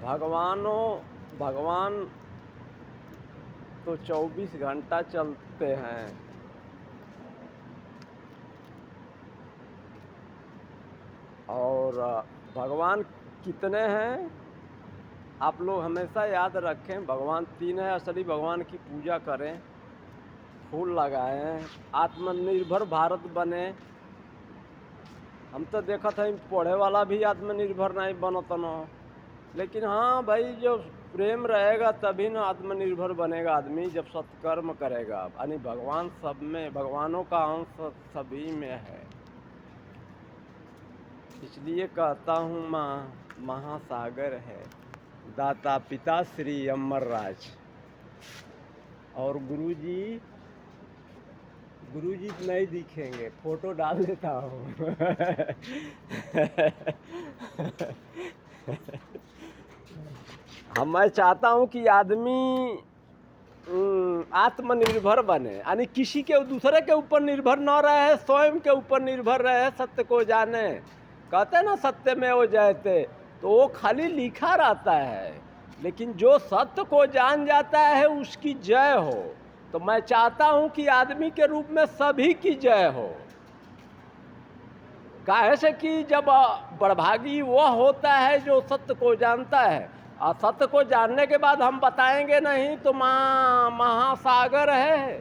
भगवान तो 24 घंटा चलते हैं। और भगवान कितने हैं आप लोग हमेशा याद रखें। भगवान 3 है। असली भगवान की पूजा करें, फूल लगाएं, आत्मनिर्भर भारत बने। हम तो देखा था पढ़े वाला भी आत्मनिर्भर नहीं बनता न। लेकिन हाँ भाई, जो प्रेम रहेगा तभी ना आत्मनिर्भर बनेगा आदमी, जब सत्कर्म करेगा। यानी भगवान सब में, भगवानों का अंश सभी में है। इसलिए कहता हूँ माँ महासागर है, दाता पिता श्री अमरराज। और गुरुजी नहीं दिखेंगे, फोटो डाल देता हूँ। मैं चाहता हूँ कि आदमी आत्मनिर्भर बने, यानी किसी के दूसरे के ऊपर निर्भर न रहे, स्वयं के ऊपर निर्भर रहे, सत्य को जाने। कहते हैं ना सत्य में वो जयते, तो वो खाली लिखा रहता है, लेकिन जो सत्य को जान जाता है उसकी जय हो। तो मैं चाहता हूं कि आदमी के रूप में सभी की जय हो। काहे से कि जब बड़भागी वह होता है जो सत्य को जानता है, और सत्य को जानने के बाद हम बताएंगे नहीं तो माँ महासागर है,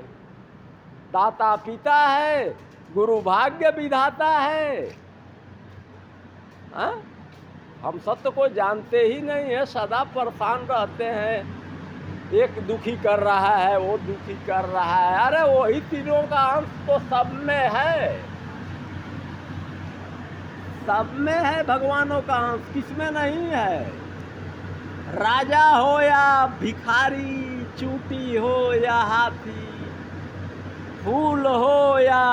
दाता पिता है, गुरु भाग्य विधाता है। हाँ? हम सत्य को जानते ही नहीं है, सदा परेशान रहते हैं। एक दुखी कर रहा है, वो दुखी कर रहा है। अरे वही तीनों का अंश तो सब में है, सब में है भगवानों का अंश, किसमें नहीं है। राजा हो या भिखारी, चूटी हो या हाथी, फूल हो या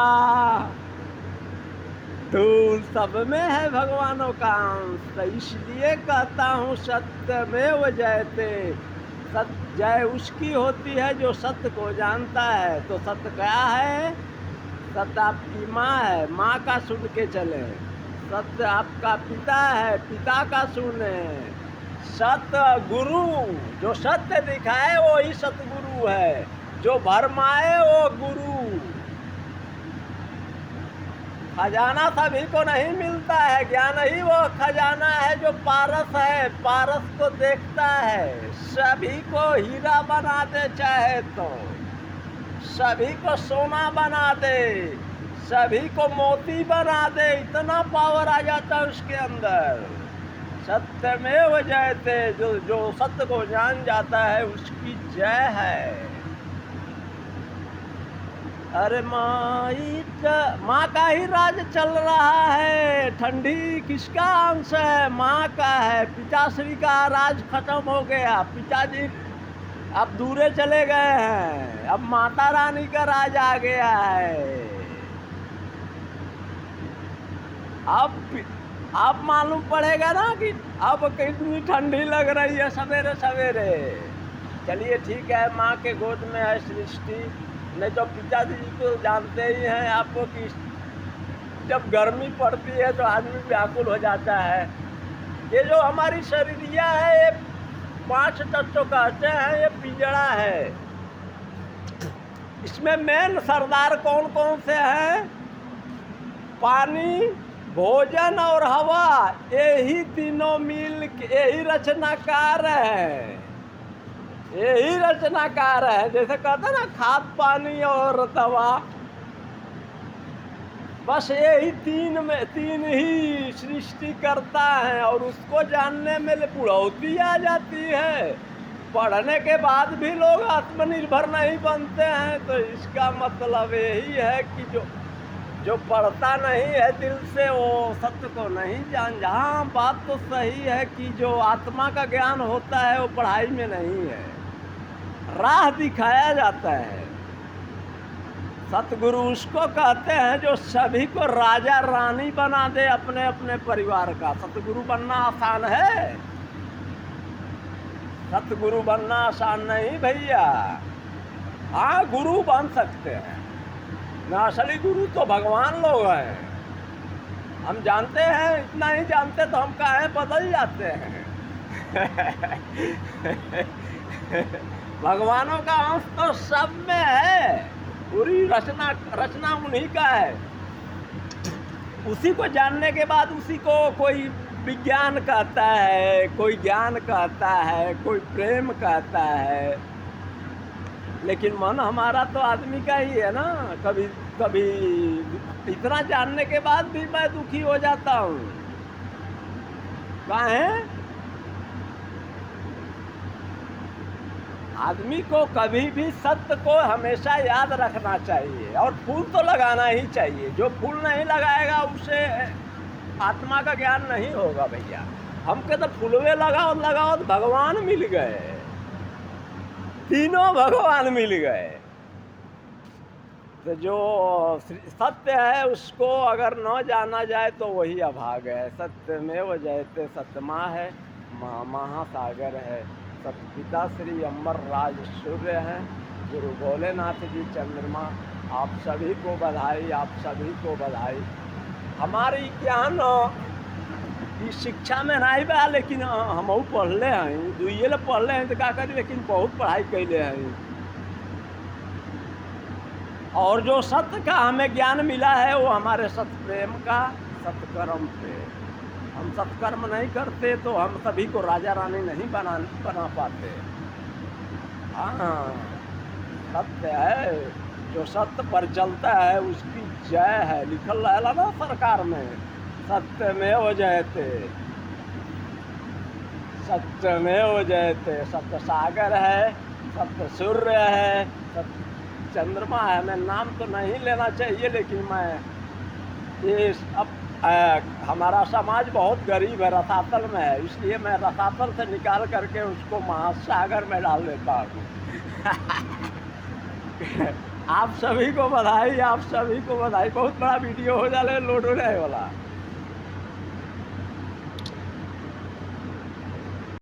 धूल, सब में है भगवानों का अंश। तो इसलिए कहता हूँ सत्यमेव जयते, सत्य जय उसकी होती है जो सत्य को जानता है। तो सत्य क्या है? सत्य आपकी माँ है, माँ का सुन के चले। सत्य आपका पिता है, पिता का सुने। सत्य गुरु, जो सत्य दिखाए वो ही सतगुरु है, जो भरमाए वो गुरु। खजाना सभी को नहीं मिलता है, ज्ञान ही वो खजाना है जो पारस है, पारस को देखता है। सभी को हीरा बना दे चाहे तो, सभी को सोना बना दे, सभी को मोती बना दे, इतना पावर आ जाता है उसके अंदर। सत्यमेव जयते, जो सत्य को जान जाता है उसकी जय है। अरे माँ का ही राज चल रहा है, ठंडी किसका अंश है? माँ का है। पिताश्री का राज खत्म हो गया, पिताजी अब दूरे चले गए हैं, अब माता रानी का राज आ गया है। अब मालूम पड़ेगा ना कि अब कितनी ठंडी लग रही है सवेरे सवेरे। चलिए ठीक है, माँ के गोद में है सृष्टि। नहीं तो पिताजी को जानते ही हैं आपको कि जब गर्मी पड़ती है तो आदमी व्याकुल हो जाता है। ये जो हमारी शरीरिया है, ये 5 तत्व कहते हैं, ये पिंजड़ा है। इसमें मेन सरदार कौन कौन से हैं? पानी, भोजन और हवा, यही तीनों मिल के यही रचनाकार है, यही रचनाकार है। जैसे कहते ना खाद, पानी और दवा, बस यही तीन ही सृष्टि करता है। और उसको जानने में बुढ़ौती आ जाती है। पढ़ने के बाद भी लोग आत्मनिर्भर नहीं बनते हैं। तो इसका मतलब यही है कि जो पढ़ता नहीं है दिल से, वो सत्य को नहीं जान। हाँ, बात तो सही है कि जो आत्मा का ज्ञान होता है वो पढ़ाई में नहीं है, राह दिखाया जाता है। सतगुरु उसको कहते हैं जो सभी को राजा रानी बना दे अपने अपने परिवार का। सतगुरु बनना आसान है? सतगुरु बनना आसान नहीं भैया। हाँ, गुरु बन सकते हैं, ना असली गुरु तो भगवान लोग हैं। हम जानते हैं, इतना ही जानते तो हम काहे बदल जाते हैं। भगवानों का अंश तो सब में है, पूरी रचना रचना उन्हीं का है। उसी को जानने के बाद उसी को कोई विज्ञान कहता है, कोई ज्ञान कहता है, कोई प्रेम कहता है। लेकिन मन हमारा तो आदमी का ही है ना। कभी कभी इतना जानने के बाद भी मैं दुखी हो जाता हूँ। काहे? आदमी को कभी भी सत्य को हमेशा याद रखना चाहिए और फूल तो लगाना ही चाहिए। जो फूल नहीं लगाएगा उसे आत्मा का ज्ञान नहीं होगा भैया। हमके तो फूलवे लगाओ लगाओ तो भगवान मिल गए, तीनों भगवान मिल गए। तो जो सत्य है उसको अगर न जाना जाए तो वही अभागा है। सत्यमेव जयते सतमा है, महासागर है। सतपिता श्री अमर राज सूर्य हैं, गुरु भोलेनाथ जी चंद्रमा। आप सभी को बधाई, आप सभी को बधाई। हमारी ज्ञान की शिक्षा में नहीं बा, लेकिन हम पढ़ले हैं, दुइये ले पढ़ले हैं तो क्या करी, लेकिन बहुत पढ़ाई कैले हैं। और जो सत्य का हमें ज्ञान मिला है वो हमारे सत्य प्रेम का, सत्कर्म पे। हम सत्कर्म नहीं करते तो हम सभी को राजा रानी नहीं बना पाते। हाँ, सत्य है, जो सत्य पर चलता है उसकी जय है। लिखल रहेला ना सरकार में, सत्यमेव जयते, सत्यमेव जयते। सत्य सागर है, सत्य सूर्य है, सत्य चंद्रमा है। मैं नाम तो नहीं लेना चाहिए, लेकिन मैं ये अब हमारा समाज बहुत गरीब है, रसातल में है, इसलिए मैं रसातल से निकाल करके उसको महासागर में डाल देता हूँ। आप सभी को बधाई, आप सभी को बधाई। बहुत बड़ा वीडियो हो जाए, लोड हो जाए वाला।